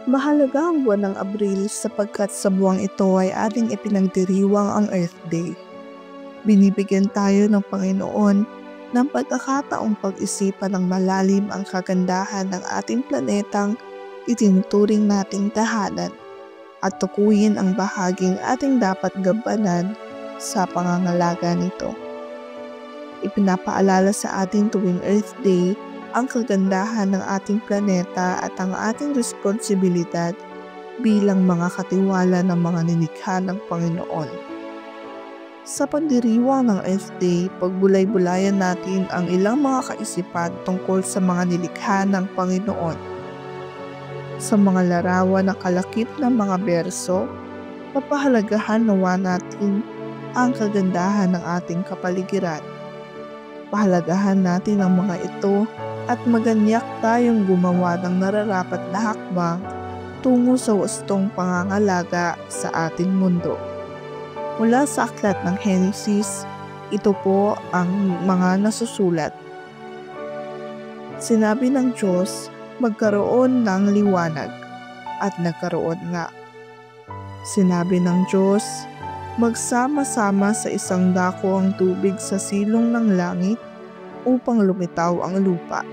Mahalaga ang buwan ng Abril sapagkat sa buwang ito ay ating ipinagdiriwang ang Earth Day. Binibigyan tayo ng Panginoon ng pagkakataong pag-isipan ng malalim ang kagandahan ng ating planetang itinuturing nating tahanan at tukuyin ang bahaging ating dapat gampanan sa pangangalaga nito. Ipinapaalala sa atin tuwing Earth Day ang kagandahan ng ating planeta at ang ating responsibilidad bilang mga katiwala ng mga nilikha ng Panginoon. Sa pagdiriwang ng Earth Day, pagbulay-bulayan natin ang ilang mga kaisipan tungkol sa mga nilikha ng Panginoon. Sa mga larawan na kalakip ng mga berso, papahalagahan nawa natin ang kagandahan ng ating kapaligiran. Pahalagahan natin ang mga ito at maganyak tayong gumawa ng nararapat na hakbang tungo sa wastong pangangalaga sa ating mundo. Mula sa aklat ng Henesis, ito po ang mga nasusulat. Sinabi ng Diyos, magkaroon ng liwanag, at nagkaroon nga. Sinabi ng Diyos, magsama-sama sa isang dako ang tubig sa silong ng langit upang lumitaw ang lupa.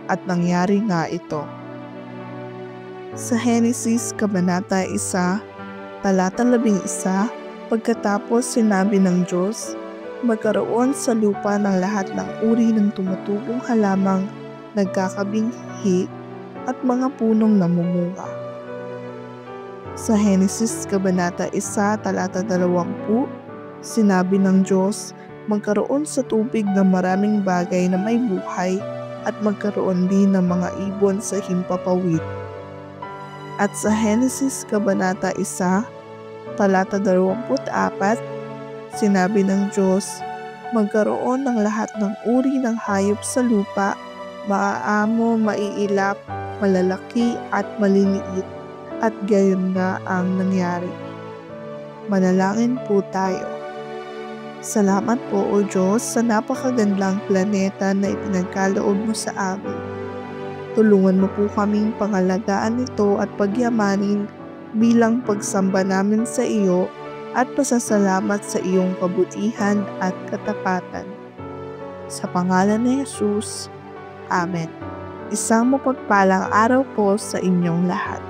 At nangyari nga ito. Sa Henesis Kabanata 1, Talata 11, pagkatapos sinabi ng Diyos, magkaroon sa lupa ng lahat ng uri ng tumutubong halamang nagkakabinghi at mga punong namumunga. Sa Henesis Kabanata 1, Talata 20, sinabi ng Diyos, magkaroon sa tubig ng maraming bagay na may buhay at magkaroon din ng mga ibon sa himpapawid. At sa Henesis Kabanata 1, Talata 24, sinabi ng Diyos, magkaroon ng lahat ng uri ng hayop sa lupa, maaamo, maiilap, malalaki at maliliit, at gayon nga ang nangyari. Manalangin po tayo. Salamat po o Diyos sa napakagandang planeta na ipinagkaloob mo sa amin. Tulungan mo po kaming pangalagaan ito at pagyamanin bilang pagsamba namin sa iyo at pasasalamat sa iyong kabutihan at katapatan. Sa pangalan ni Jesus, Amen. Isang mapagpalang araw po sa inyong lahat.